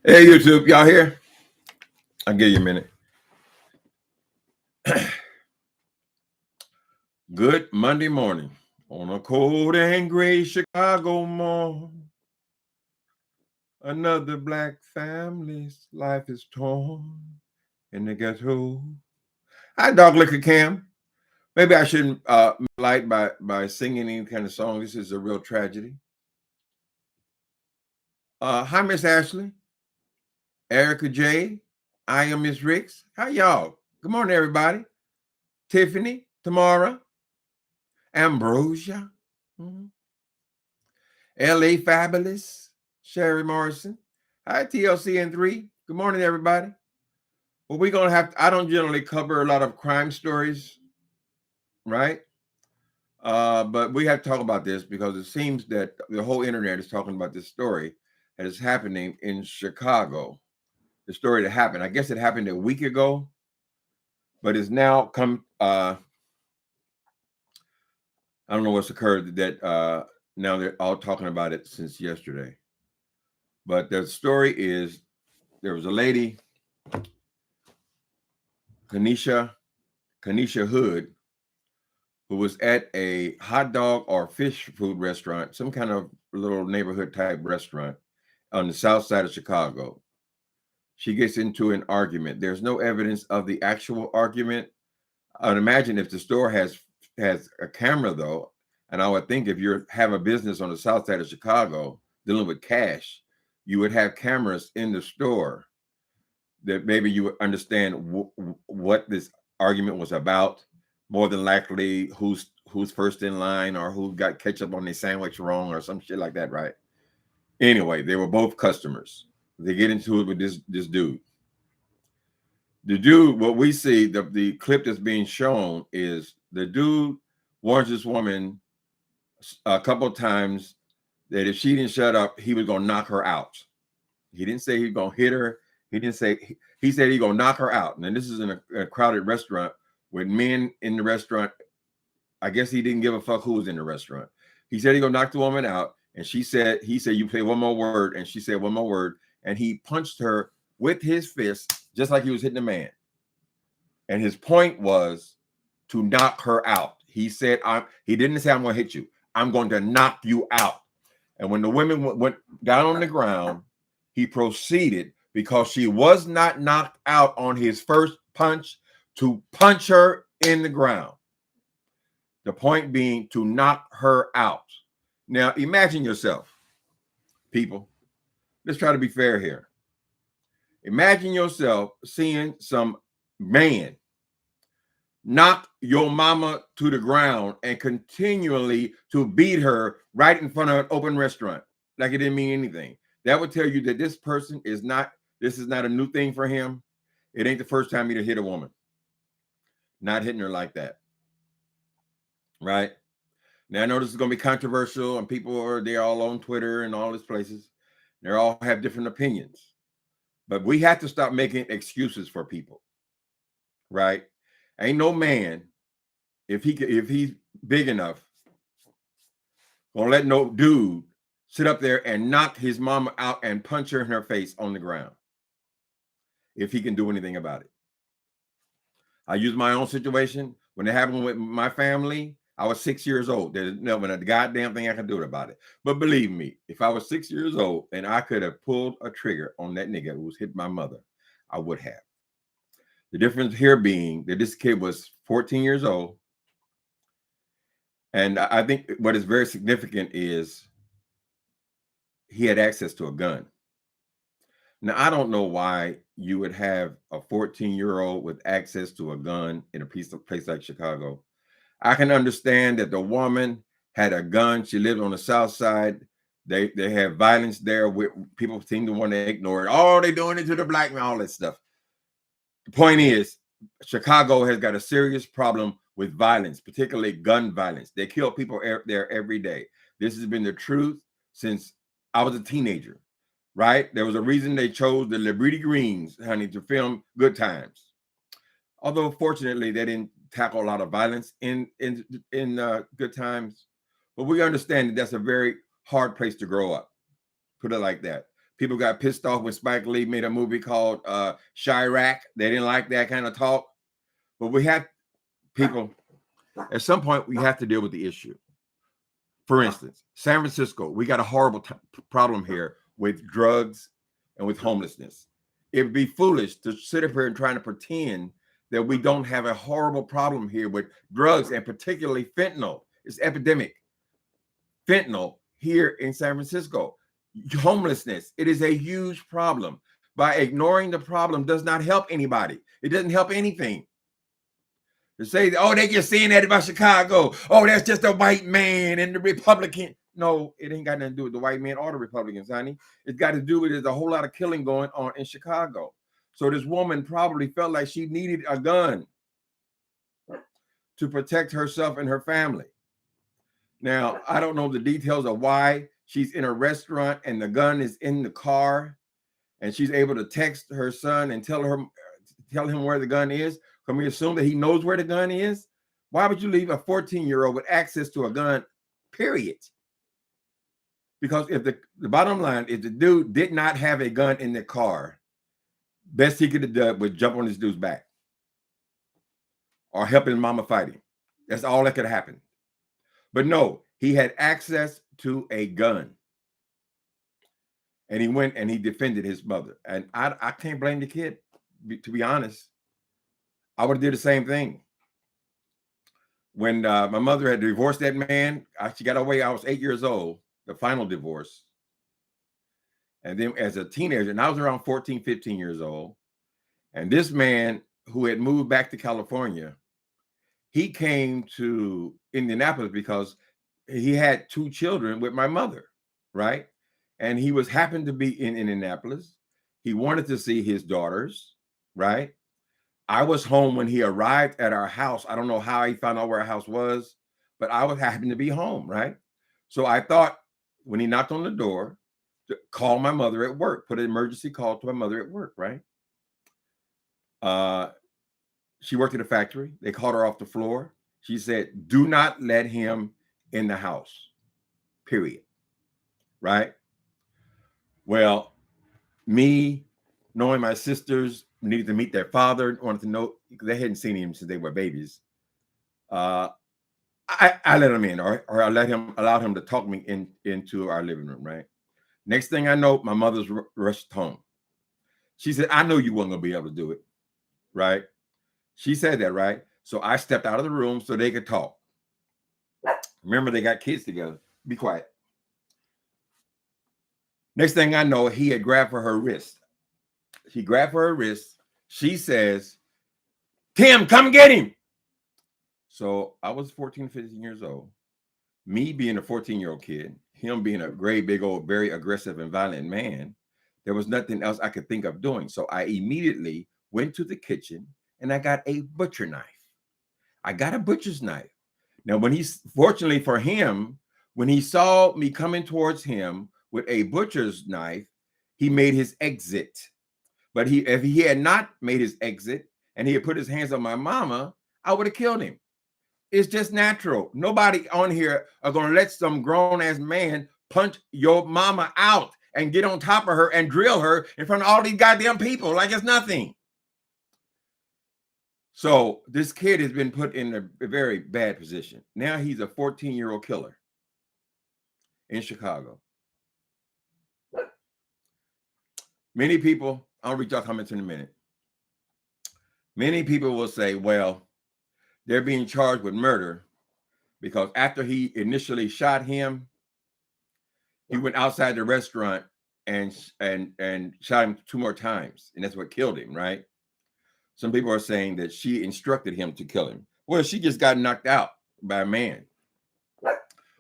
Hey, YouTube, y'all here? I'll give you a minute. Good Monday morning on a cold and gray Chicago morn. Another black family's life is torn in the ghetto. Hi, Dog Liquor Cam. Maybe I shouldn't light by singing any kind of song. This is a real tragedy. Hi, Miss Ashley, Erica J. I am Miss Ricks. How y'all? Good morning, everybody. Tiffany, Tamara, Ambrosia. Mhm. LA Fabulous, Sherry Morrison. Hi, TLC3. Good morning, everybody. Well, we're going to I don't generally cover a lot of crime stories, right? But we have to talk about this because it seems that the whole internet is talking about this story that is happening in Chicago. The story that happened, I guess it happened a week ago, but it's now come, I don't know what's occurred that now they're all talking about it since yesterday. But the story is there was a lady, Kanisha Hood, who was at a hot dog or fish food restaurant, some kind of little neighborhood type restaurant on the south side of Chicago. She gets into an argument. There's no evidence of the actual argument. I'd imagine if the store has a camera though, and I would think if you have a business on the south side of Chicago dealing with cash, you would have cameras in the store that maybe you would understand what this argument was about. More than likely, who's first in line or who got ketchup on their sandwich wrong or some shit like that, right? Anyway, they were both customers. They get into it with this dude. The dude, what we see, the clip that's being shown is the dude warns this woman a couple of times that if she didn't shut up, he was gonna knock her out. He didn't say he was gonna hit her. He didn't say, he said he's gonna knock her out. And this is in a crowded restaurant with men in the restaurant. I guess he didn't give a fuck who was in the restaurant. He said he's gonna knock the woman out. And he said, you say one more word. And she said one more word. And he punched her with his fist, just like he was hitting a man. And his point was to knock her out. He said, he didn't say, I'm gonna hit you. I'm going to knock you out. And when the women went down on the ground, he proceeded, because she was not knocked out on his first punch, to punch her in the ground. The point being to knock her out. Now, imagine yourself, people. Let's try to be fair here. Imagine yourself seeing some man knock your mama to the ground and continually to beat her right in front of an open restaurant like it didn't mean anything. That would tell you that this person is not, this is not a new thing for him. It ain't the first time he'd hit a woman. Not hitting her like that. Right? Now I know this is going to be controversial and people are, they're all on Twitter and all these places. They all have different opinions. But we have to stop making excuses for people. Right? Ain't no man, if he's big enough, gonna let no dude sit up there and knock his mama out and punch her in her face on the ground if he can do anything about it. I use my own situation. When it happened with my family, I was 6 years old. There's no a goddamn thing I can do about it. But believe me, if I was 6 years old and I could have pulled a trigger on that nigga who was hit my mother, I would have. The difference here being that this kid was 14 years old. And I think what is very significant is he had access to a gun. Now, I don't know why you would have a 14-year-old with access to a gun in a place like Chicago. I can understand that the woman had a gun. She lived on the south side. They have violence there. People seem to want to ignore it. Oh, they're doing it to the black man, all that stuff. The point is, Chicago has got a serious problem with violence, particularly gun violence. They kill people there every day. This has been the truth since I was a teenager, right? There was a reason they chose the Liberty Greens, honey, to film Good Times. Although, fortunately, they didn't tackle a lot of violence in Good Times. But we understand that that's a very hard place to grow up. Put it like that. People got pissed off when Spike Lee made a movie called Chirac. They didn't like that kind of talk. But we have people, at some point, we have to deal with the issue. For instance, San Francisco, we got a horrible problem here with drugs and with homelessness. It would be foolish to sit up here and try to pretend that we don't have a horrible problem here with drugs, and particularly fentanyl. It's epidemic. Fentanyl here in San Francisco. Homelessness, it is a huge problem. By ignoring the problem does not help anybody. It doesn't help anything. To say, oh, they just saying that about Chicago. Oh, that's just a white man and the Republican. No, it ain't got nothing to do with the white man or the Republicans, honey. It's got to do with there's a whole lot of killing going on in Chicago. So this woman probably felt like she needed a gun to protect herself and her family. Now, I don't know the details of why she's in a restaurant and the gun is in the car and she's able to text her son and tell him where the gun is. Can we assume that he knows where the gun is? Why would you leave a 14-year-old with access to a gun, period? Because if the bottom line is the dude did not have a gun in the car, best he could have done was jump on this dude's back or help his mama fight him. That's all that could have happened. But no, he had access to a gun. And he went and he defended his mother. And I can't blame the kid, to be honest. I would have did the same thing. When my mother had divorced that man, she got away. I was 8 years old, the final divorce. And then as a teenager, and I was around 14, 15 years old. And this man who had moved back to California, he came to Indianapolis because he had 2 children with my mother, right? And he happened to be in Indianapolis. He wanted to see his daughters, right? I was home when he arrived at our house. I don't know how he found out where our house was, but I happened to be home, right? So I thought when he knocked on the door, to call my mother at work, put an emergency call to my mother at work, right? She worked at a factory. They called her off the floor. She said, do not let him in the house, period, right? Well, me knowing my sisters needed to meet their father, wanted to know, they hadn't seen him since they were babies. I let him in, or I allowed him to talk me into our living room, right? Next thing I know, my mother's rushed home. She said, I know you weren't going to be able to do it, right? She said that, right? So I stepped out of the room so they could talk. Remember, they got kids together. Be quiet. Next thing I know, he had grabbed for her wrist. He grabbed for her wrist. She says, Tim, come get him. So I was 14, 15 years old. Me being a 14-year-old kid, him being a great, big old, very aggressive and violent man, there was nothing else I could think of doing. So I immediately went to the kitchen and I got a butcher knife. I got a butcher's knife. Now, fortunately for him, when he saw me coming towards him with a butcher's knife, he made his exit. But if he had not made his exit and he had put his hands on my mama, I would have killed him. It's just natural. Nobody on here are going to let some grown-ass man punch your mama out and get on top of her and drill her in front of all these goddamn people like it's nothing. So this kid has been put in a very bad position. Now he's a 14-year-old killer in Chicago. Many people, I'll read y'all comments in a minute. Many people will say, well, they're being charged with murder because after he initially shot him, he went outside the restaurant and shot him 2 more times. And that's what killed him, right? Some people are saying that she instructed him to kill him. Well, she just got knocked out by a man.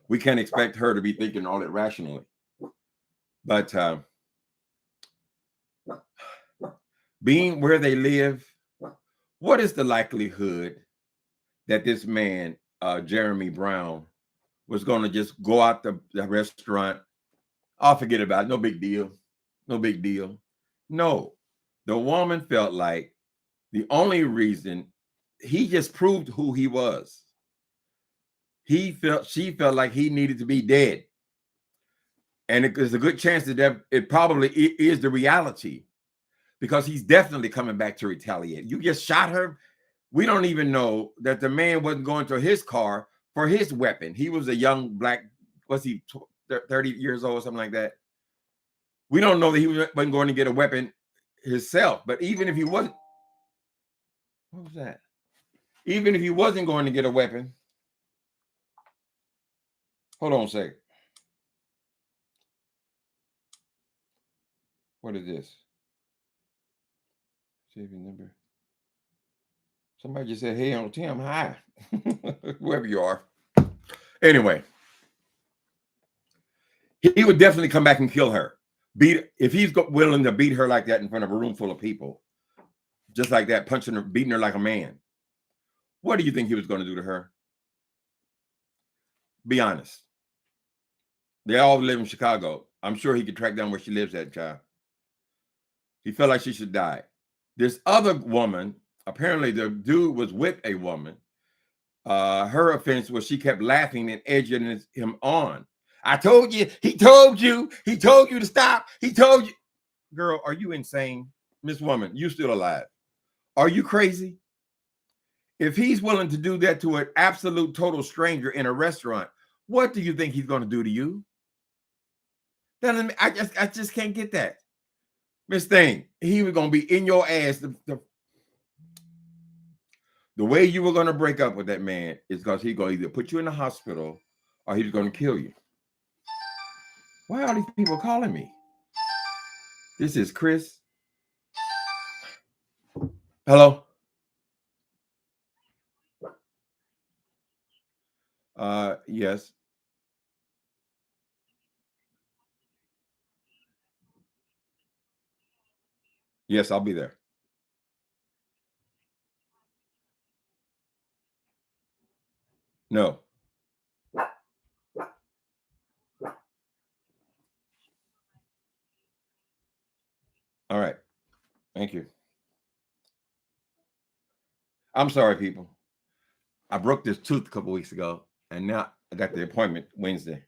We can't expect her to be thinking all that rationally. But being where they live, what is the likelihood that this man, Jeremy Brown, was going to just go out the restaurant? I'll forget about it. No big deal. No big deal. No, the woman felt like the only reason he just proved who he was. She felt like he needed to be dead. And there's a good chance that it probably is the reality, because he's definitely coming back to retaliate. You just shot her. We don't even know that the man wasn't going to his car for his weapon. He was a young black, was he 30 years old or something like that? We don't know that he wasn't going to get a weapon himself. But even if he wasn't, what was that? Even if he wasn't going to get a weapon, hold on a second. What is this? Saving number. Somebody just said, hey, on Tim, hi. Whoever you are. Anyway, he would definitely come back and kill her. If he's willing to beat her like that in front of a room full of people, just like that, punching her, beating her like a man. What do you think he was going to do to her? Be honest. They all live in Chicago. I'm sure he could track down where she lives at, child. He felt like she should die. This other woman, apparently the dude was with a woman. Her offense was she kept laughing and edging him on. I told you, he told you to stop. He told you. Girl, are you insane? Miss Woman, you still alive. Are you crazy? If he's willing to do that to an absolute total stranger in a restaurant, what do you think he's going to do to you? I just can't get that. Miss Thing, he was going to be in your ass. The way you were going to break up with that man is because he's going to either put you in the hospital or he's going to kill you. Why are these people calling me? This is Chris. Hello? Yes. Yes, I'll be there. No. All right. Thank you. I'm sorry, people. I broke this tooth a couple weeks ago, and now I got the appointment Wednesday.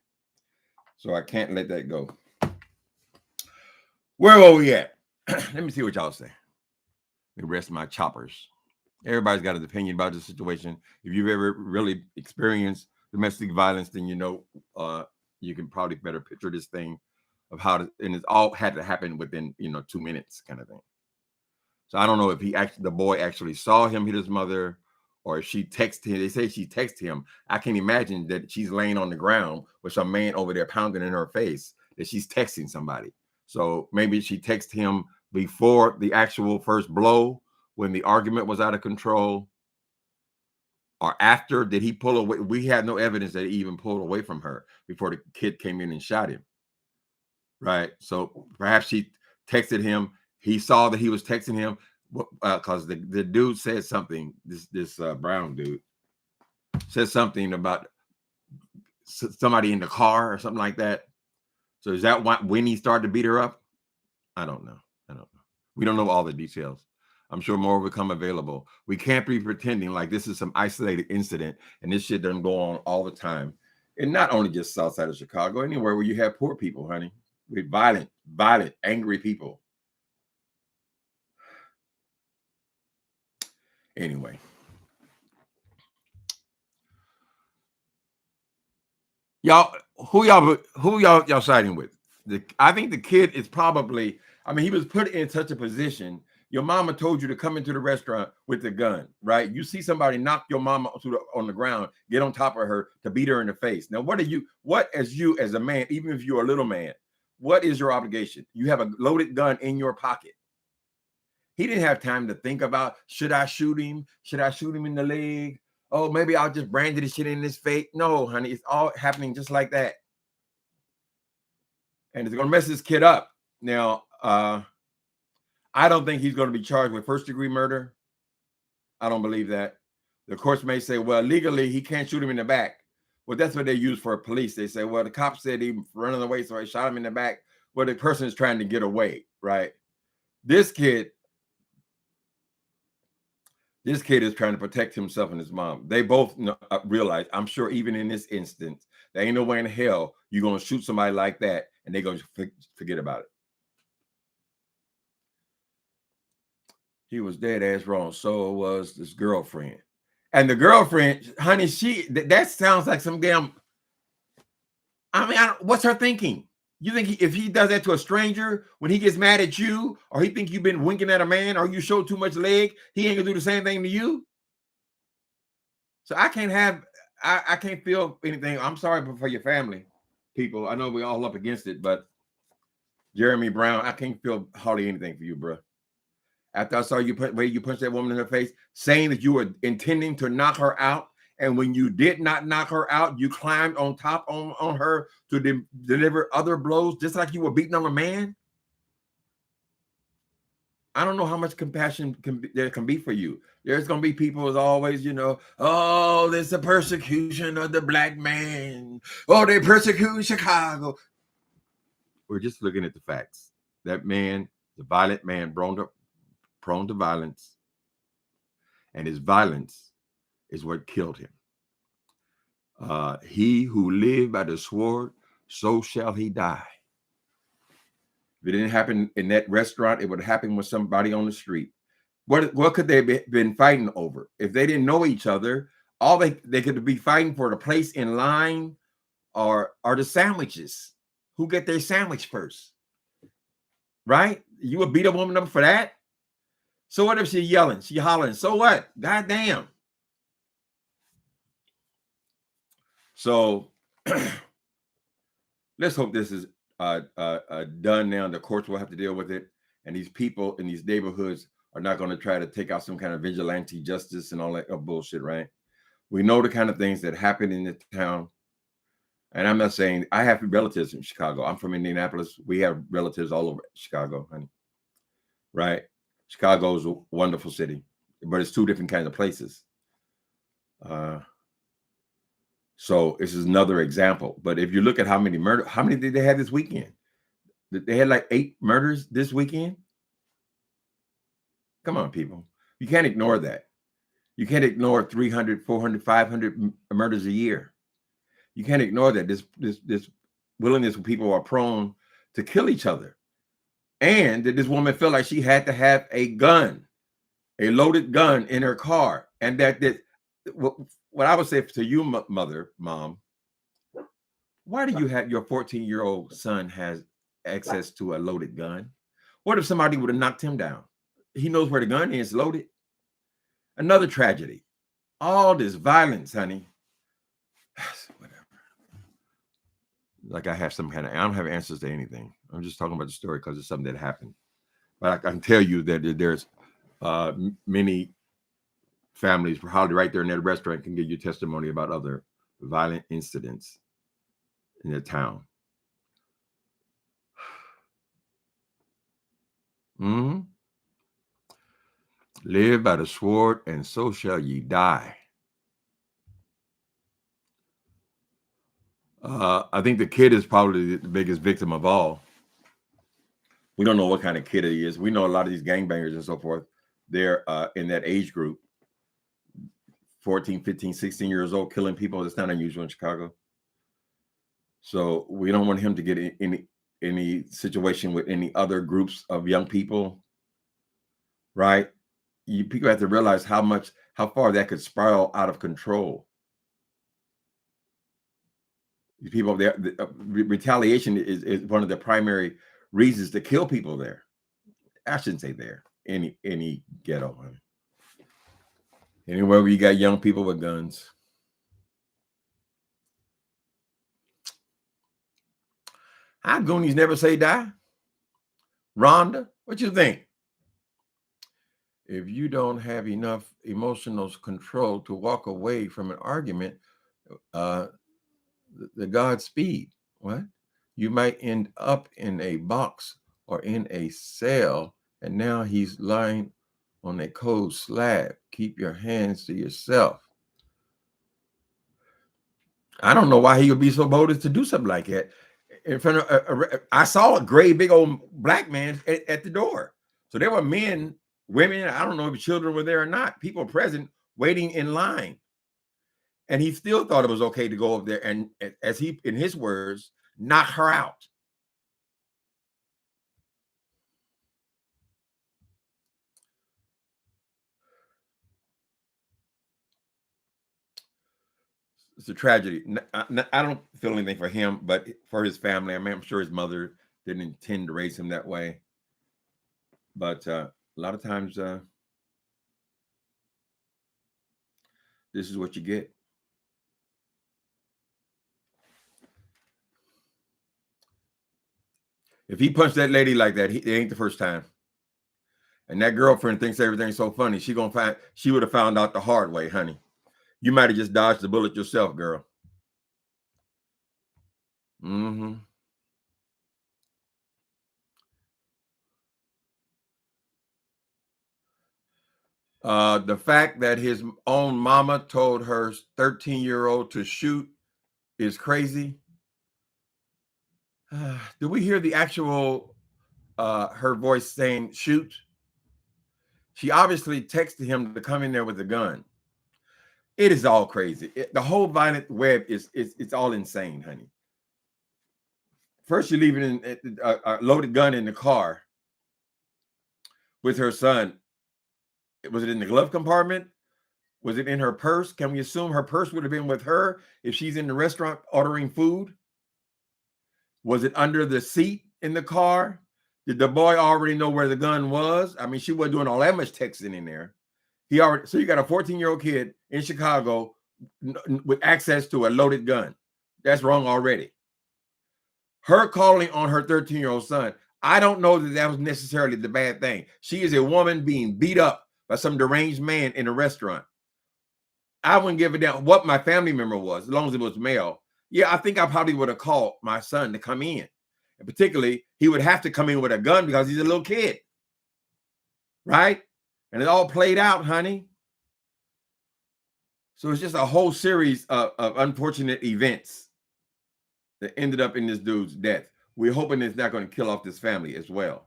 So I can't let that go. Where were we at? Let me see what y'all say. Let me rest my choppers. Everybody's got an opinion about the situation. If you've ever really experienced domestic violence, then you know you can probably better picture this thing of how to, and it's all had to happen within 2 minutes kind of thing. So I don't know if the boy actually saw him hit his mother, or if she texted him. They say she texted him. I can imagine that she's laying on the ground with some man over there pounding in her face, that she's texting somebody. So maybe she texted him before the actual first blow, when the argument was out of control, or after. Did he pull away? We had no evidence that he even pulled away from her before the kid came in and shot him. Right. So perhaps she texted him. He saw that he was texting him because the dude said something. This brown dude said something about somebody in the car or something like that. So is that when he started to beat her up? I don't know. We don't know all the details. I'm sure more will become available. We can't be pretending like this is some isolated incident and this shit doesn't go on all the time. And not only just south side of Chicago, anywhere where you have poor people, honey, with violent, angry people. Anyway. Who y'all siding with? I think the kid is probably, he was put in such a position. Your mama told you to come into the restaurant with the gun, right? You see somebody knock your mama on the ground, get on top of her to beat her in the face. Now, what as a man, even if you're a little man, what is your obligation? You have a loaded gun in your pocket. He didn't have time to think about, should I shoot him? Should I shoot him in the leg? Oh, maybe I'll just brand this shit in his face. No, honey, it's all happening just like that. And it's going to mess this kid up. Now, I don't think he's going to be charged with first-degree murder. I don't believe that. The courts may say, well, legally, he can't shoot him in the back. Well, that's what they use for police. They say, well, the cop said he was running away, so I shot him in the back. Well, the person is trying to get away, right? This kid is trying to protect himself and his mom. They both realize, I'm sure even in this instance, there ain't no way in hell you're going to shoot somebody like that and they're going to forget about it. He was dead ass wrong. So was this girlfriend. And the girlfriend, honey, that sounds like some damn, I mean, what's her thinking? You think if he does that to a stranger, when he gets mad at you, or he think you've been winking at a man, or you show too much leg, he ain't gonna do the same thing to you? So I can't feel anything. I'm sorry for your family, people. I know we're all up against it, but Jeremy Brown, I can't feel hardly anything for you, bro. After I saw you where you punched that woman in her face, saying that you were intending to knock her out, and when you did not knock her out, you climbed on top on her to deliver other blows, just like you were beating on a man. I don't know how much compassion there can be for you. There's going to be people as always, oh, there's the persecution of the black man. Oh, they persecute Chicago. We're just looking at the facts. That man, the violent man, prone to violence, and his violence is what killed him. He who lived by the sword, so shall he die. If it didn't happen in that restaurant, it would happen with somebody on the street. What could they have been fighting over? If they didn't know each other, all they could be fighting for the place in line or the sandwiches. Who get their sandwich first? Right? You would beat a woman up for that? So what if she's yelling? She hollering. So what? Goddamn. So let's hope this is done now. The courts will have to deal with it. And these people in these neighborhoods are not going to try to take out some kind of vigilante justice and all that bullshit, right? We know the kind of things that happen in the town. And I'm not saying, I have relatives in Chicago. I'm from Indianapolis. We have relatives all over Chicago, honey. Right? Chicago is a wonderful city, but it's two different kinds of places. So this is another example. But if you look at how many did they have this weekend? They had like 8 murders this weekend. Come on, people. You can't ignore that. You can't ignore 300, 400, 500 murders a year. You can't ignore that. This willingness when people are prone to kill each other. And that this woman felt like she had to have a gun, a loaded gun in her car. And that what I would say to you, mom, why do you have your 14-year-old son has access to a loaded gun? What if somebody would have knocked him down? He knows where the gun is loaded. Another tragedy. All this violence, honey. Whatever. Like I have I don't have answers to anything. I'm just talking about the story because it's something that happened. But I can tell you that there's many families probably right there in that restaurant can give you testimony about other violent incidents in the town. Live by the sword, and so shall ye die. I think the kid is probably the biggest victim of all. We don't know what kind of kid he is. We know a lot of these gangbangers and so forth. They're in that age group, 14, 15, 16 years old, killing people. It's not unusual in Chicago. So we don't want him to get any situation with any other groups of young people, right? People have to realize how far that could spiral out of control. These people there, retaliation is one of the primary reasons to kill people there. I shouldn't say there. Any ghetto, anywhere where you got young people with guns. How Goonies never say die? Rhonda, what you think? If you don't have enough emotional control to walk away from an argument, the Godspeed, what? You might end up in a box or in a cell, and now he's lying on a cold slab. Keep your hands to yourself. I don't know why he would be so bold as to do something like that. In front of I saw a gray, big old black man at the door. So there were men, women, I don't know if children were there or not, people present waiting in line. And he still thought it was okay to go over there and, as he, in his words, knock her out. it's a tragedy. I don't feel anything for him, but for his family. I mean, I'm sure his mother didn't intend to raise him that way. But a lot of times, this is what you get. If he punched that lady like that, it ain't the first time. And that girlfriend thinks everything's so funny. She would have found out the hard way, honey. You might have just dodged the bullet yourself, girl. Mm-hmm. The fact that his own mama told her 13-year-old to shoot is crazy. Do we hear the actual her voice saying shoot? She obviously texted him to come in there with a gun. It is all crazy. The whole violent web it's all insane, honey. First, you're leaving a loaded gun in the car with her son. Was it in the glove compartment? Was it in her purse? Can we assume her purse would have been with her if she's in the restaurant ordering food? Was it under the seat in the car? Did the boy already know where the gun was? I mean, she wasn't doing all that much texting in there. So you got a 14-year-old kid in Chicago with access to a loaded gun. That's wrong already. Her calling on her 13-year-old son, I don't know that was necessarily the bad thing. She is a woman being beat up by some deranged man in a restaurant. I wouldn't give a damn what my family member was, as long as it was male. Yeah, I think I probably would have called my son to come in. And particularly, he would have to come in with a gun because he's a little kid. Right? And it all played out, honey. So it's just a whole series of unfortunate events that ended up in this dude's death. We're hoping it's not going to kill off this family as well.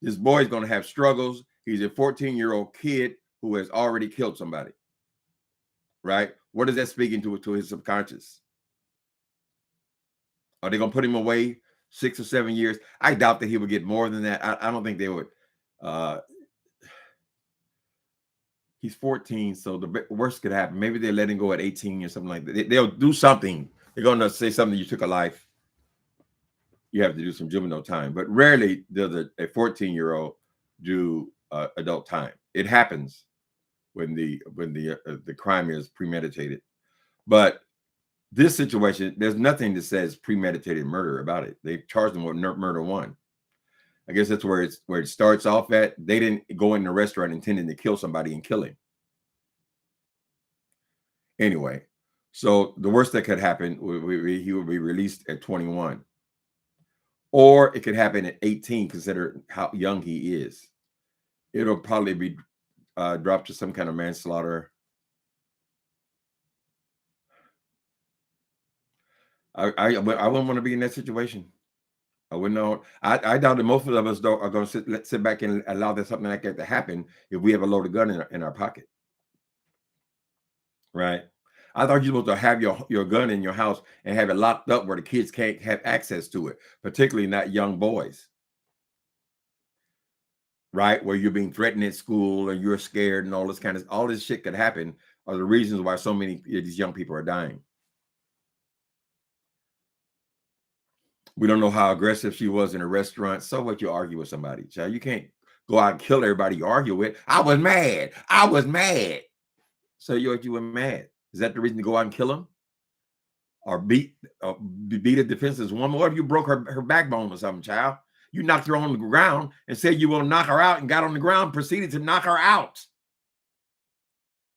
This boy's going to have struggles. He's a 14-year-old kid who has already killed somebody. Right? What is that speaking to his subconscious? Are they going to put him away 6 or 7 years? I doubt that he would get more than that. I don't think they would. He's 14, so the worst could happen. Maybe they let him go at 18 or something like that. They'll do something. They're going to say something. You took a life. You have to do some juvenile time. But rarely does a 14-year-old do adult time. It happens when the crime is premeditated. But this situation, there's nothing that says premeditated murder about it. They charged him with murder one. I guess that's where it starts off at. They didn't go in the restaurant intending to kill somebody and kill him. Anyway, so the worst that could happen, he would be released at 21. Or it could happen at 18, consider how young he is. It'll probably be dropped to some kind of manslaughter. I wouldn't want to be in that situation. I wouldn't know. I doubt that most of us are going to sit back and allow that something like that to happen if we have a loaded gun in our pocket. Right? I thought you're supposed to have your gun in your house and have it locked up where the kids can't have access to it, particularly not young boys. Right? Where you're being threatened at school and you're scared and all this shit could happen are the reasons why so many of these young people are dying. We don't know how aggressive she was in a restaurant. So what, you argue with somebody, child? You can't go out and kill everybody you argue with. I was mad. So you were mad. Is that the reason to go out and kill him? Or beat a defenseless woman? What if you broke her backbone or something, child? You knocked her on the ground and said you will knock her out and got on the ground, proceeded to knock her out.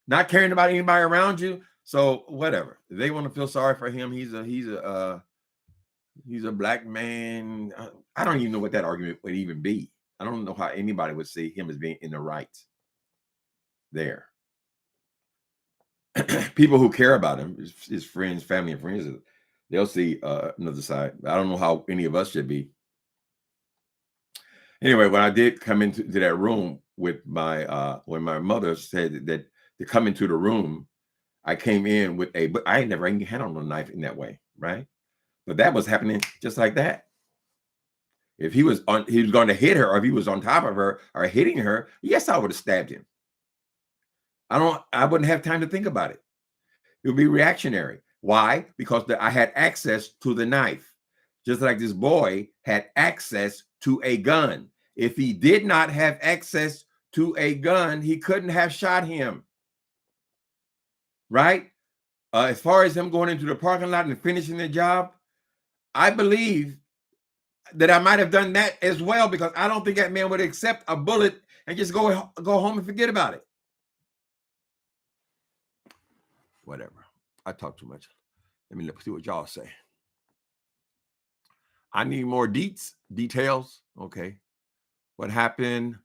Not caring about anybody around you. So whatever. If they want to feel sorry for him, he's a black man. I don't even know what that argument would even be. I don't know how anybody would see him as being in the right there. People who care about him, his friends, family and friends, they'll see another side. I don't know how any of us should be. Anyway, when I did come into that room with when my mother said that to come into the room, I came in with but I ain't never handled a knife in that way, right? But that was happening just like that. If he was going to hit her, or if he was on top of her or hitting her, yes, I would have stabbed him. I wouldn't have time to think about it. It would be reactionary. Why? Because I had access to the knife, just like this boy had access to a gun. If he did not have access to a gun, he couldn't have shot him, right? As far as him going into the parking lot and finishing the job, I believe that I might have done that as well, because I don't think that man would accept a bullet and just go home and forget about it. Whatever. I talk too much. Let me see what y'all say. I need more details. Okay. What happened?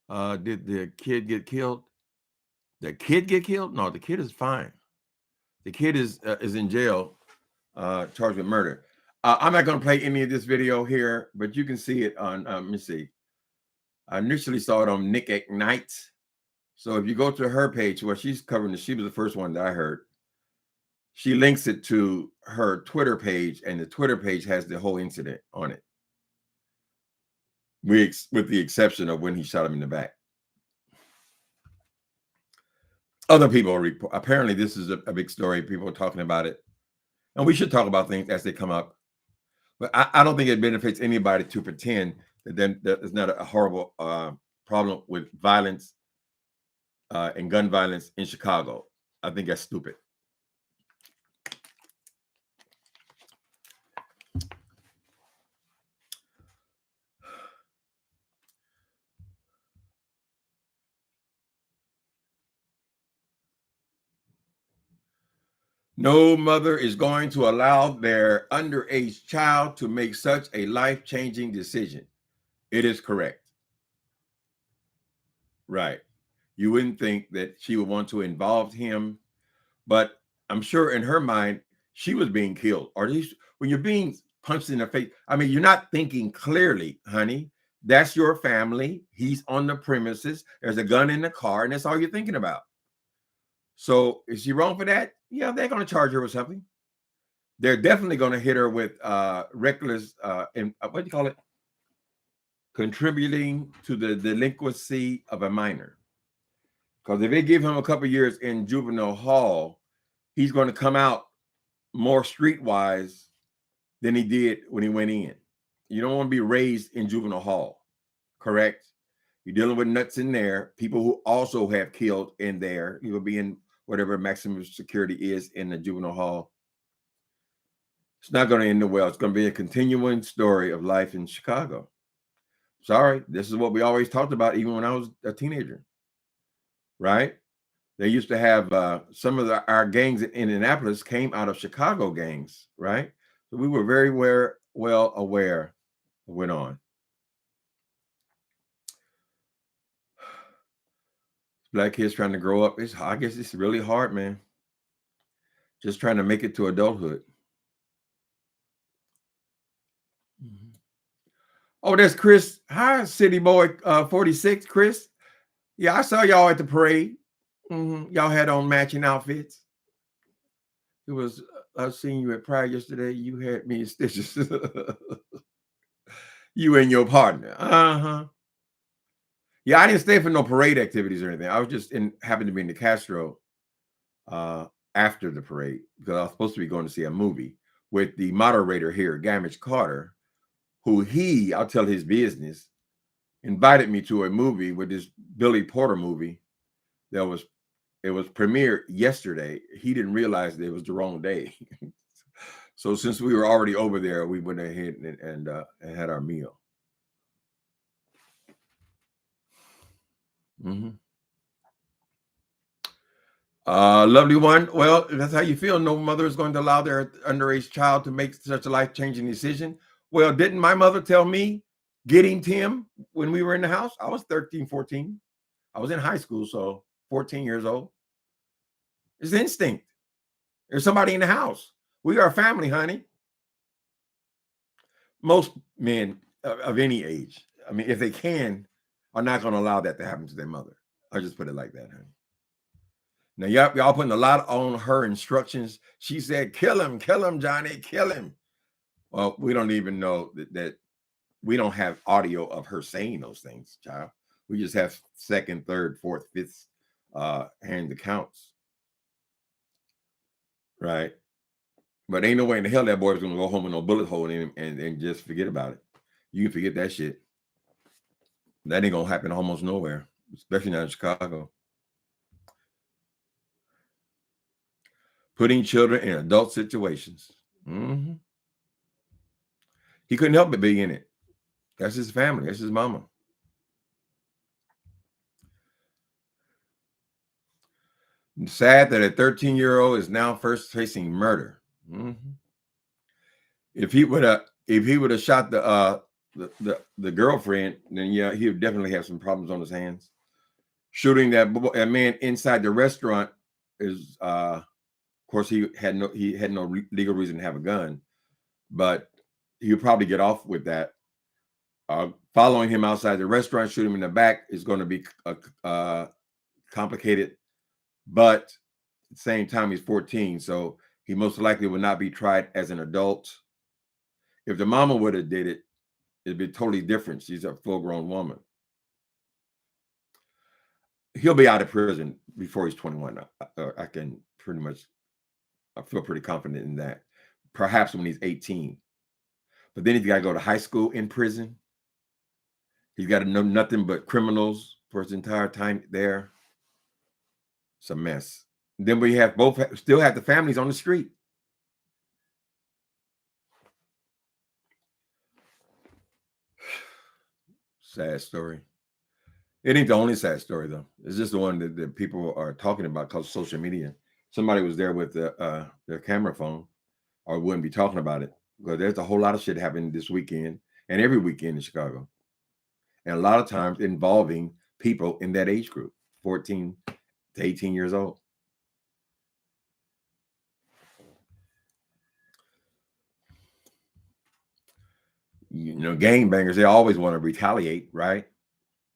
Did the kid get killed? The kid get killed? No, the kid is fine. The kid is in jail, charged with murder. I'm not going to play any of this video here, but you can see it on, let me see. I initially saw it on Nick at Night. So if you go to her page where she's covering this, she was the first one that I heard. She links it to her Twitter page, and the Twitter page has the whole incident on it, with the exception of when he shot him in the back. Other people report. Apparently, this is a big story. People are talking about it, and we should talk about things as they come up. But I don't think it benefits anybody to pretend that there's not a horrible problem with violence and gun violence in Chicago. I think that's stupid. No mother is going to allow their underage child to make such a life-changing decision. It is correct. Right. You wouldn't think that she would want to involve him, but I'm sure in her mind, she was being killed. Or at least when you're being punched in the face, I mean, you're not thinking clearly, honey. That's your family. He's on the premises. There's a gun in the car, and that's all you're thinking about. So is she wrong for that? Yeah, they're going to charge her with something. They're definitely going to hit her with reckless, and what do you call it? Contributing to the delinquency of a minor. Because if they give him a couple of years in juvenile hall, he's going to come out more streetwise than he did when he went in. You don't want to be raised in juvenile hall, correct? You're dealing with nuts in there, people who also have killed in there. You will be in whatever maximum security is in the juvenile hall. It's not going to end well. It's going to be a continuing story of life in Chicago. Sorry, this is what we always talked about, even when I was a teenager, right? They used to have some of our gangs in Indianapolis came out of Chicago gangs, right? So we were very well aware of what went on. Black kids trying to grow up, I guess it's really hard, man. Just trying to make it to adulthood. Oh, that's Chris. Hi, City Boy 46, Chris. Yeah, I saw y'all at the parade. Y'all had on matching outfits. It was, I was seeing you at Pride yesterday. You had me in stitches. You and your partner. Yeah, I didn't stay for no parade activities or anything. I was just happened to be in the Castro after the parade, because I was supposed to be going to see a movie with the moderator here, Gamage Carter, who I'll tell his business, invited me to a movie with this Billy Porter movie that was premiered yesterday. He didn't realize that it was the wrong day. So since we were already over there, we went ahead and had our meal. Lovely one. Well, that's how you feel. No mother is going to allow their underage child to make such a life-changing decision. Well, didn't my mother tell me getting Tim when we were in the house? I was 13, 14. I was in high school, so 14 years old. It's instinct. There's somebody in the house. We are a family, honey. Most men of any age, I mean, if they can, are not going to allow that to happen to their mother. I'll just put it like that, honey. Now, y'all putting a lot on her instructions. She said, kill him, Johnny, kill him. Well, we don't even know that we don't have audio of her saying those things, child. We just have second, third, fourth, fifth hand accounts. Right. But ain't no way in the hell that boy was going to go home with no bullet hole in him and just forget about it. You can forget that shit. That ain't going to happen almost nowhere, especially not in Chicago. Putting children in adult situations. Mm-hmm. He couldn't help but be in it. That's his family. That's his mama. Sad that a 13-year-old is now first facing murder. Mm-hmm. If he would have shot the girlfriend, then yeah, he would definitely have some problems on his hands. Shooting that man inside the restaurant is, of course, he had no legal reason to have a gun, but he would probably get off with that. Following him outside the restaurant, shoot him in the back is going to be complicated, but at the same time, he's 14, so he most likely will not be tried as an adult. If the mama would have did it, it'd be totally different. She's a full-grown woman. He'll be out of prison before he's 21. I can I feel pretty confident in that. Perhaps when he's 18. But then he's got to go to high school in prison. He's got to know nothing but criminals for his entire time there. It's a mess. Then we have still have the families on the street. Sad story. It ain't the only sad story, though. It's just the one that people are talking about because of social media. Somebody was there with their camera phone or wouldn't be talking about it. Because there's a whole lot of shit happening this weekend and every weekend in Chicago. And a lot of times involving people in that age group, 14 to 18 years old. You know, gangbangers, they always want to retaliate, right?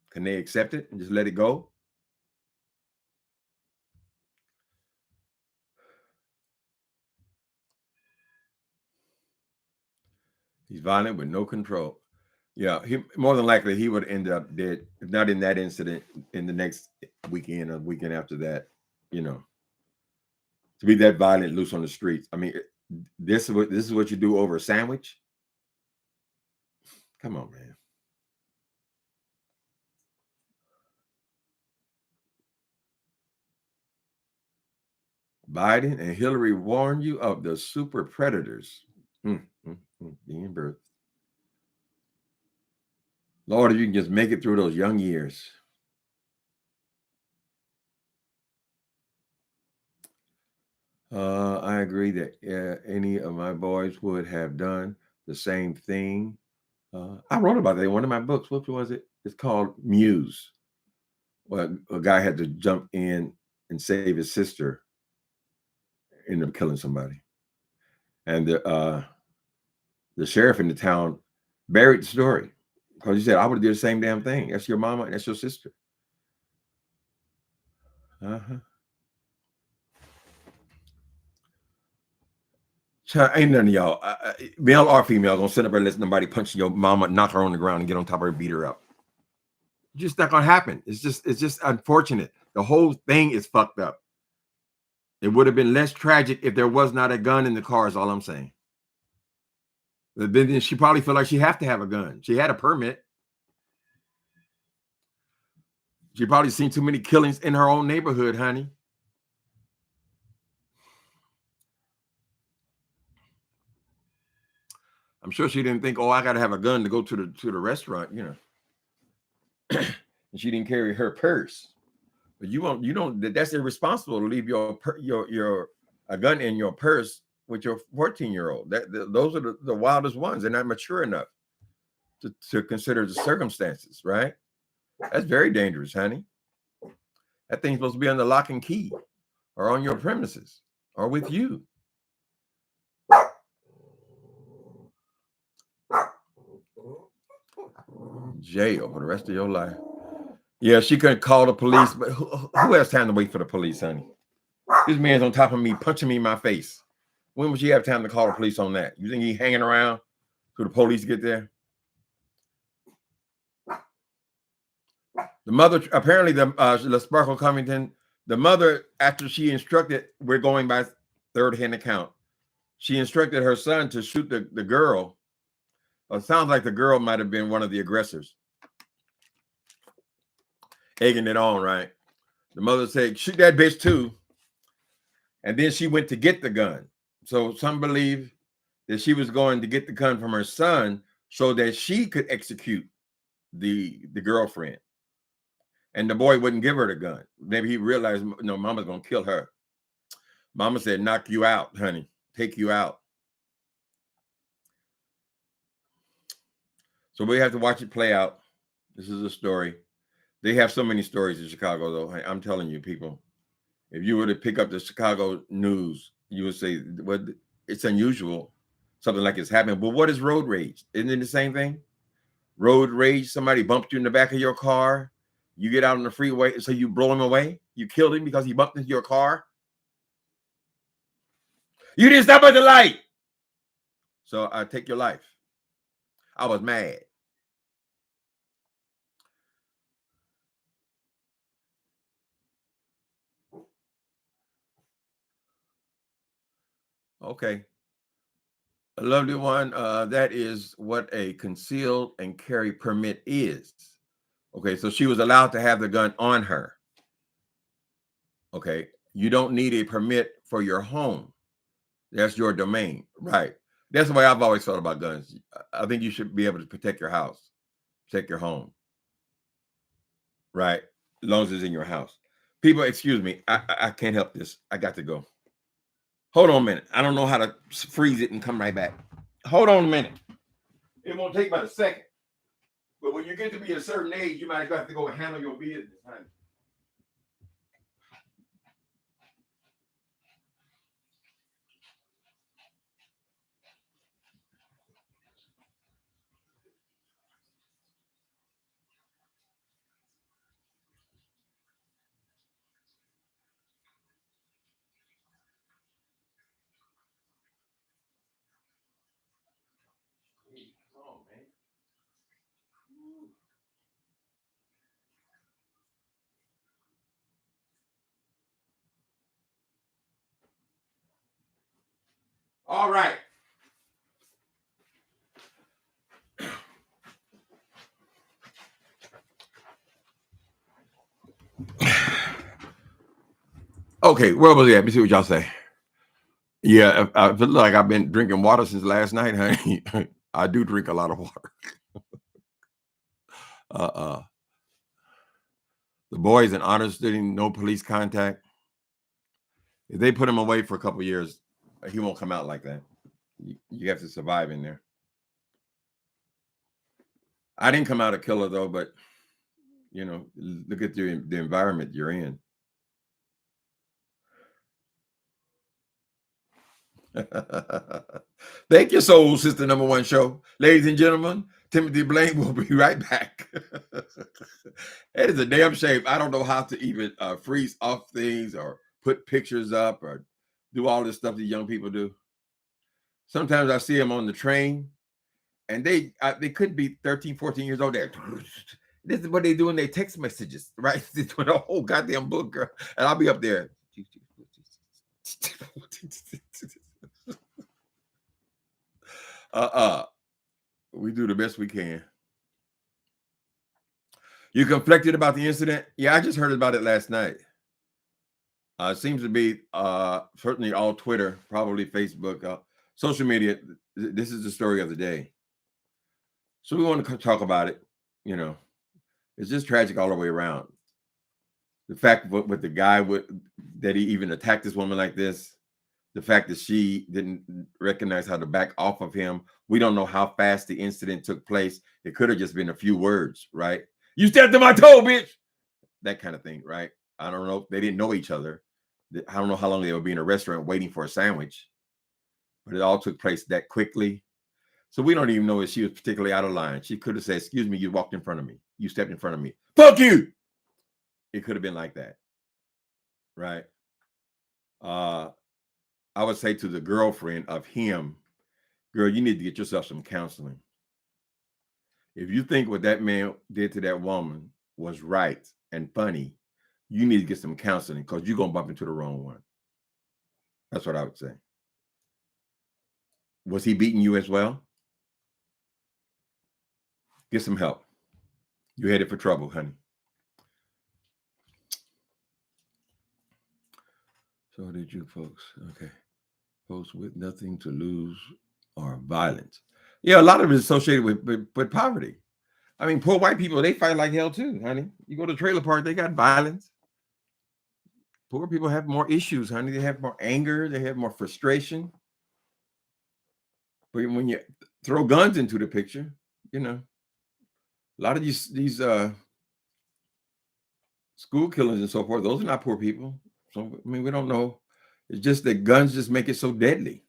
Can they accept it and just let it go? He's violent with no control. Yeah, more than likely he would end up dead, if not in that incident, in the next weekend or weekend after that. You know, to be that violent, loose on the streets. I mean, this is what you do over a sandwich. Come on, man. Biden and Hillary warn you of the super predators. Being birthed. Lord, if you can just make it through those young years. I agree that any of my boys would have done the same thing. I wrote about that in one of my books. What was it? It's called Muse. Well, a guy had to jump in and save his sister, ended up killing somebody. And the sheriff in the town buried the story because he said, I would do the same damn thing. That's your mama and that's your sister. Ain't none of y'all, male or female, gonna sit up and let somebody punch your mama, knock her on the ground, and get on top of her, beat her up. Just not gonna happen. It's just unfortunate. The whole thing is fucked up. It would have been less tragic if there was not a gun in the car. Is all I'm saying. But then she probably felt like she have to have a gun. She had a permit. She probably seen too many killings in her own neighborhood, honey. I'm sure she didn't think, oh, I got to have a gun to go to the restaurant, you know. And she didn't carry her purse. But you don't. That's irresponsible to leave your a gun in your purse with your 14-year-old. Those are the wildest ones. They're not mature enough to consider the circumstances, right? That's very dangerous, honey. That thing's supposed to be under lock and key, or on your premises, or with you. Jail for the rest of your life. Yeah, she couldn't call the police, but who has time to wait for the police, honey? This man's on top of me, punching me in my face. When would she have time to call the police on that? You think he's hanging around till the police get there? The mother, apparently, the Sparkle Covington, the mother, after she instructed, we're going by third-hand account. she instructed her son to shoot the girl. It sounds like the girl might have been one of the aggressors, egging it on, right? The mother said, shoot that bitch too. And then she went to get the gun. So some believe that she was going to get the gun from her son so that she could execute the girlfriend. And the boy wouldn't give her the gun. Maybe he realized, no, mama's going to kill her. Mama said, knock you out, honey. Take you out. So we have to watch it play out. This is a story. They have so many stories in Chicago, though. I'm telling you, people, if you were to pick up the Chicago news, you would say, well, it's unusual. Something like it's happening. But what is road rage? Isn't it the same thing? Road rage, somebody bumped you in the back of your car. You get out on the freeway, so you blow him away. You killed him because he bumped into your car. You didn't stop at the light. So I take your life. I was mad. Okay. A lovely one. That is what a concealed and carry permit is. Okay, so she was allowed to have the gun on her. Okay, you don't need a permit for your home. That's your domain, right? That's the way I've always thought about guns. I think you should be able to protect your house, protect your home, right? As long as it's in your house. People, excuse me, I can't help this. I got to go. Hold on a minute. I don't know how to freeze it and come right back. Hold on a minute. It won't take but a second. But when you get to be a certain age, you might have to go and handle your business, honey. Come on, man. All right. Okay, where was he at? Let me see what y'all say. Yeah, I feel like I've been drinking water since last night, honey. I do drink a lot of water. The boy is an honor student, no police contact. If they put him away for a couple of years, he won't come out like that. You have to survive in there. I didn't come out a killer though, but you know, look at the environment you're in. Thank you, Soul Sister Number One Show. Ladies and gentlemen, Timothy Blaine will be right back. It is a damn shame. I don't know how to even freeze off things or put pictures up or do all this stuff that young people do. Sometimes I see them on the train and they could be 13, 14 years old. There. This is what they do in their text messages, right? They're doing a whole goddamn book, girl. And I'll be up there. We do the best we can. You conflicted about the incident? Yeah, I just heard about it last night. It seems to be certainly all Twitter, probably Facebook, social media. This is the story of the day. So we want to talk about it. You know, it's just tragic all the way around. The fact with the guy that he even attacked this woman like this, the fact that she didn't recognize how to back off of him. We don't know how fast the incident took place. It could have just been a few words, right? You stepped on my toe, bitch. That kind of thing, right? I don't know. They didn't know each other. I don't know how long they would be in a restaurant waiting for a sandwich, but it all took place that quickly. So we don't even know if she was particularly out of line. She could have said, excuse me, you walked in front of me. You stepped in front of me. Fuck you. It could have been like that, right? I would say to the girlfriend of him, girl, you need to get yourself some counseling. If you think what that man did to that woman was right and funny, you need to get some counseling because you're going to bump into the wrong one. That's what I would say. Was he beating you as well? Get some help. You're headed for trouble, honey. So did you folks. Okay. Folks with nothing to lose or violence. Yeah, a lot of it is associated with poverty. I mean, poor white people, they fight like hell too, honey. You go to trailer park, they got violence. Poor people have more issues, honey. They have more anger, they have more frustration. But when you throw guns into the picture, you know, a lot of these school killings and so forth, those are not poor people. So I mean, we don't know. It's just that guns just make it so deadly.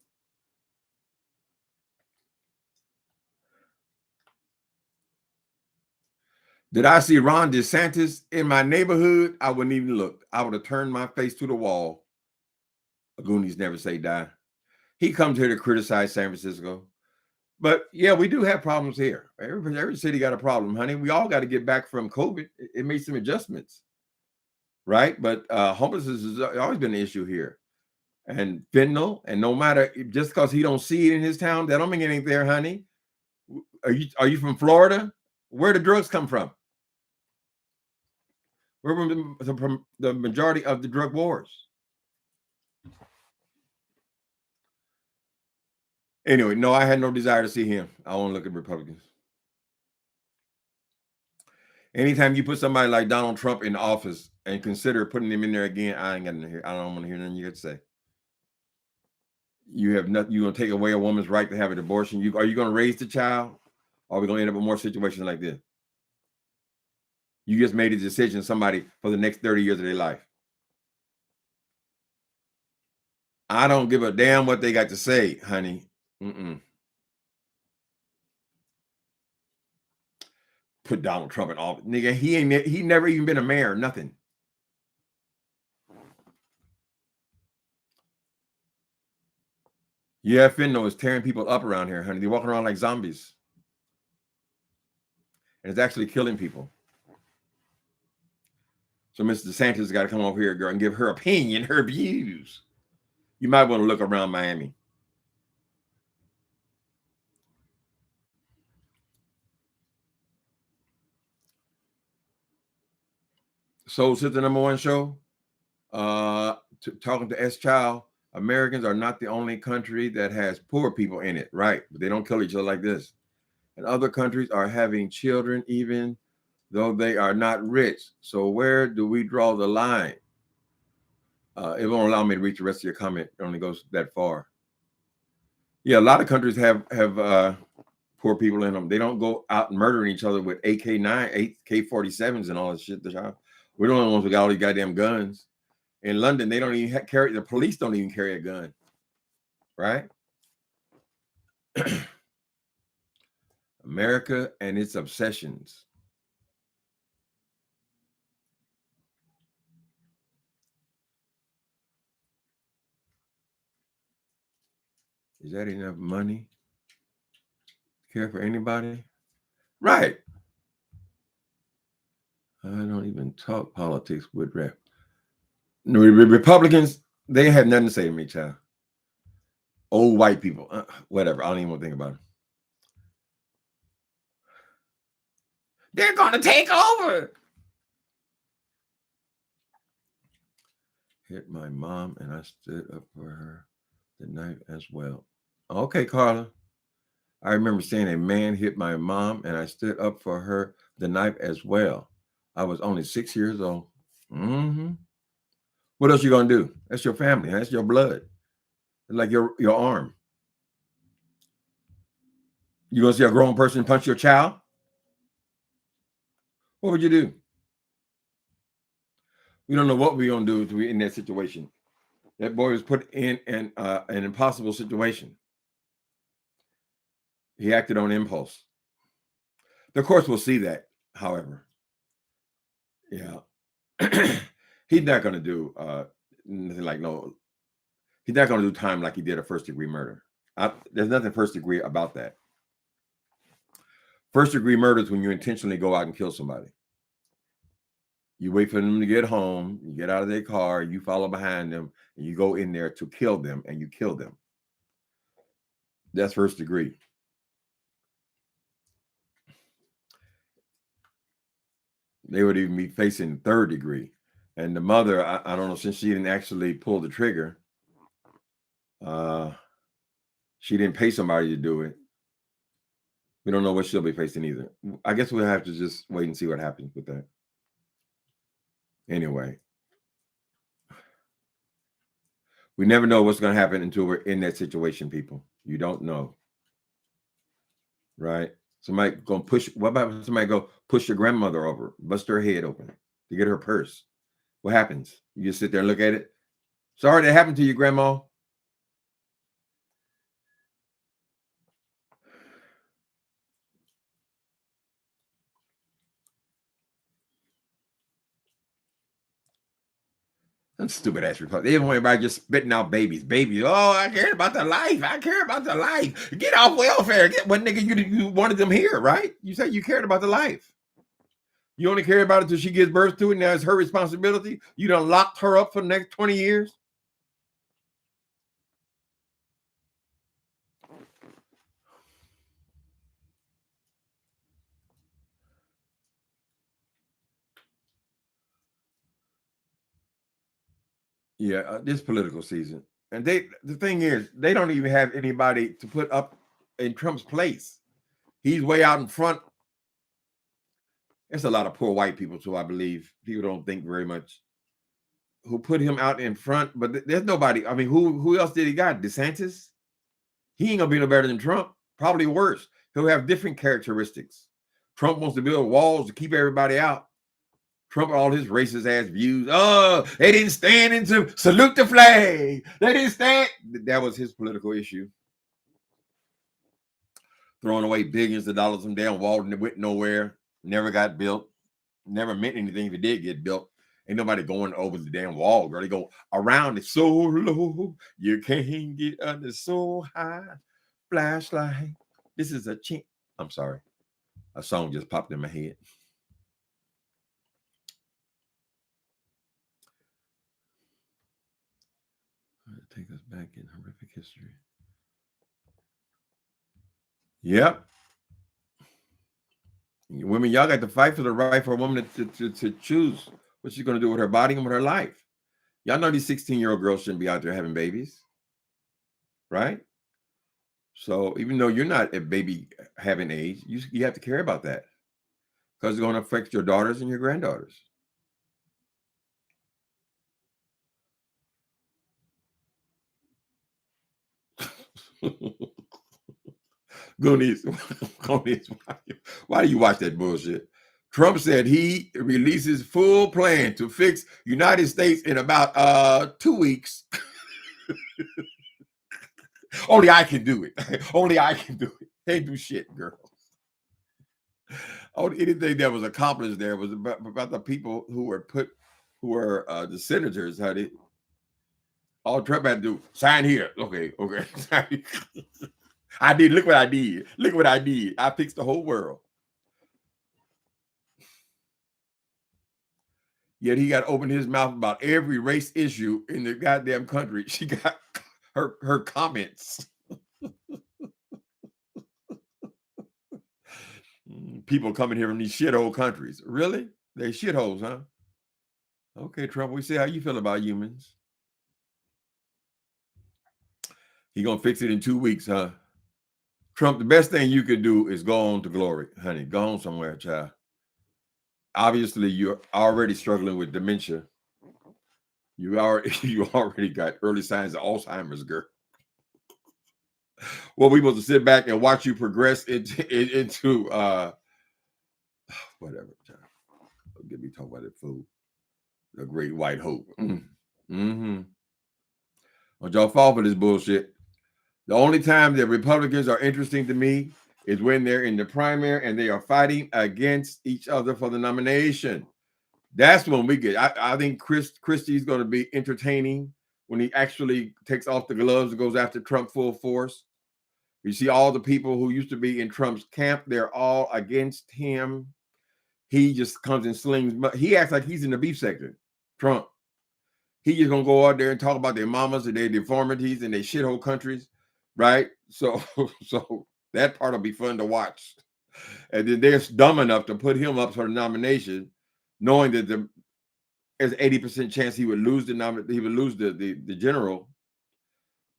Did I see Ron DeSantis in my neighborhood? I wouldn't even look. I would have turned my face to the wall. Goonies never say die. He comes here to criticize San Francisco. But yeah, we do have problems here. Every city got a problem, honey. We all got to get back from COVID. It made some adjustments, right? But homelessness has always been an issue here. And fentanyl, and no matter, just because he don't see it in his town, that don't mean it ain't there, honey. Are you from Florida? Where do drugs come from? Where from the majority of the drug wars? Anyway, no, I had no desire to see him. I want to look at Republicans. Anytime you put somebody like Donald Trump in office and consider putting him in there again, I ain't got to hear. I don't want to hear nothing you got to say. You have nothing. You're gonna take away a woman's right to have an abortion. Are you gonna raise the child? Or are we gonna end up with more situations like this? You just made a decision, somebody, for the next 30 years of their life. I don't give a damn what they got to say, honey. Put Donald Trump in office. Nigga, he never even been a mayor, nothing. Yeah, fentanyl is tearing people up around here, honey. They're walking around like zombies. And it's actually killing people. So Mr. DeSantis has got to come over here, girl, and give her opinion, her views. You might want to look around Miami. Soul Sister #1 show. Talking to S. Child. Americans are not the only country that has poor people in it, right? But they don't kill each other like this. And other countries are having children even though they are not rich. So where do we draw the line? It won't allow me to read the rest of your comment. It only goes that far. Yeah, a lot of countries have poor people in them. They don't go out murdering each other with AK-9, AK-47s and all that shit. We're the only ones who got all these goddamn guns. In London, they don't even carry, the police don't even carry a gun, right? America and its obsessions. Is that enough money to care for anybody? Right. I don't even talk politics with rep. Republicans, they have nothing to say to me, child. Old white people, whatever. I don't even want to think about it. They're going to take over. Hit my mom and I stood up for her the night as well. Okay, Carla. I remember saying a man hit my mom and I stood up for her the night as well. I was only 6 years old. What else you gonna do? That's your family. That's your blood. It's like your arm. You gonna see a grown person punch your child? What would you do? We don't know what we're gonna do if we're in that situation. That boy was put in an impossible situation. He acted on impulse. Of course, we'll see that. However, yeah, he's not gonna do nothing like no. He's not gonna do time like he did a first-degree murder. There's nothing first degree about that. First degree murder is when you intentionally go out and kill somebody. You wait for them to get home, you get out of their car, you follow behind them, and you go in there to kill them, and you kill them. That's first degree. They would even be facing third degree. And the mother, I don't know, since she didn't actually pull the trigger, she didn't pay somebody to do it. We don't know what she'll be facing either. I guess we'll have to just wait and see what happens with that. Anyway, we never know what's going to happen until we're in that situation, people. You don't know. Right? Somebody going to push. What about somebody go push your grandmother over, bust her head open to get her purse? What happens? You just sit there and look at it. Sorry that happened to you, Grandma. Them stupid ass Republicans. They don't worry about just spitting out babies. Babies. Oh, I care about the life. I care about the life. Get off welfare. Get what nigga you wanted them here, right? You said you cared about the life. You only care about it till she gives birth to it. Now it's her responsibility. You done locked her up for the next 20 years. Yeah, this political season. And the thing is, they don't even have anybody to put up in Trump's place. He's way out in front. There's a lot of poor white people, too, I believe. People don't think very much. Who put him out in front, but there's nobody. I mean, who else did he got? DeSantis? He ain't gonna be no better than Trump. Probably worse. He'll have different characteristics. Trump wants to build walls to keep everybody out. Trump, all his racist ass views. Oh, they didn't stand into salute the flag. They didn't stand. That was his political issue. Throwing away billions of dollars from damn wall and it went nowhere. Never got built. Never meant anything if it did get built. Ain't nobody going over the damn wall, girl. They go around it so low. You can't get under so high. Flashlight. This is a chink. I'm sorry. A song just popped in my head. Take us back in horrific history. Yep. Women, y'all got to fight for the right for a woman to choose what she's going to do with her body and with her life. Y'all know these 16-year-old girls shouldn't be out there having babies. Right? So even though you're not at baby having age, you have to care about that because it's going to affect your daughters and your granddaughters. Goonies, why do you watch that bullshit? Trump said he releases full plan to fix United States in about 2 weeks. Only I can do it. Only I can do it. They do shit, girl. Only anything that was accomplished there was about the people who were the senators. How they all Trump had to do sign here. Okay. I did. Look what I did. Look what I did. I fixed the whole world. Yet he got to open his mouth about every race issue in the goddamn country. She got her comments. People coming here from these shithole countries. Really? They shitholes, huh? Okay, Trump, we see how you feel about humans. He gonna fix it in 2 weeks, huh? Trump, the best thing you could do is go on to glory, honey. Go on somewhere, child. Obviously, you're already struggling with dementia. You already got early signs of Alzheimer's, girl. Well, we supposed to sit back and watch you progress into whatever, child. Don't get me talking about that food. The great white hope. Mm-hmm. Don't y'all fall for this bullshit. The only time that Republicans are interesting to me is when they're in the primary and they are fighting against each other for the nomination. That's when we get. I think Christie's going to be entertaining when he actually takes off the gloves and goes after Trump full force. You see all the people who used to be in Trump's camp, they're all against him. He just comes and slings, but he acts like he's in the beef sector. Trump. He just going to go out there and talk about their mamas and their deformities and their shithole countries. Right? So that part will be fun to watch. And then they're dumb enough to put him up for the nomination, knowing that there's 80% chance he would lose the general.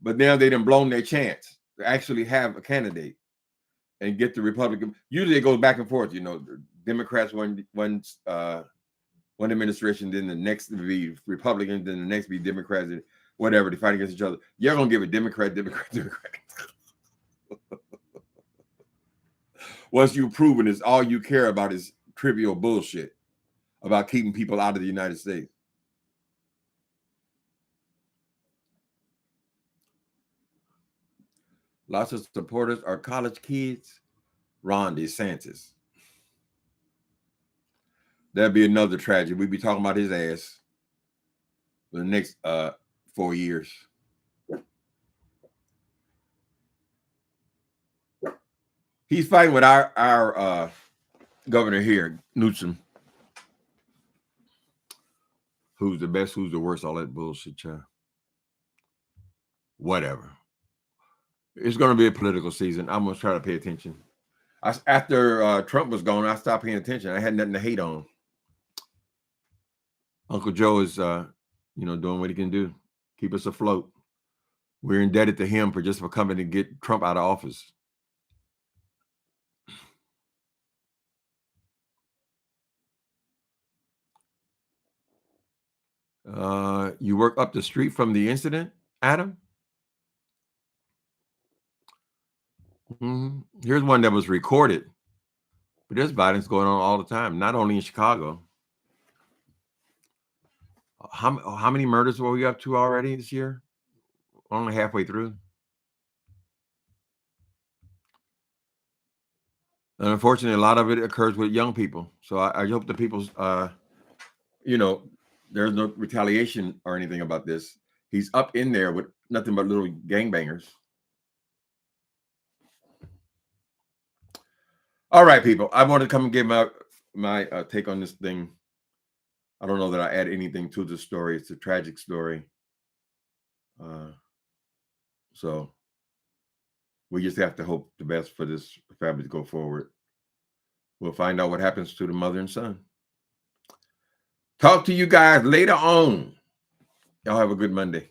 But now they done blown their chance to actually have a candidate and get the Republican. Usually it goes back and forth. The Democrats one administration, then the next be Republicans, then the next be Democrats, whatever. They fight against each other. You're gonna give a Democrat. Once you've proven is all you care about is trivial bullshit about keeping people out of the United States. Lots of supporters are college kids. Ron DeSantis. That'd be another tragedy. We'd be talking about his ass for the next 4 years. He's fighting with our governor here, Newsom. Who's the best? Who's the worst? All that bullshit, child. Whatever. It's going to be a political season. I'm going to try to pay attention. After Trump was gone, I stopped paying attention. I had nothing to hate on. Uncle Joe is, doing what he can do. Keep us afloat. We're indebted to him for coming to get Trump out of office. You work up the street from the incident, Adam? Here's one that was recorded. But there's violence going on all the time, not only in Chicago. How many murders were we up to already this year? Only halfway through. And unfortunately, a lot of it occurs with young people. So I hope the people's, there's no retaliation or anything about this. He's up in there with nothing but little gangbangers. All right, people. I want to come and give my take on this thing. I don't know that I add anything to the story. It's a tragic story. So we just have to hope the best for this family to go forward. We'll find out what happens to the mother and son. Talk to you guys later on. Y'all have a good Monday.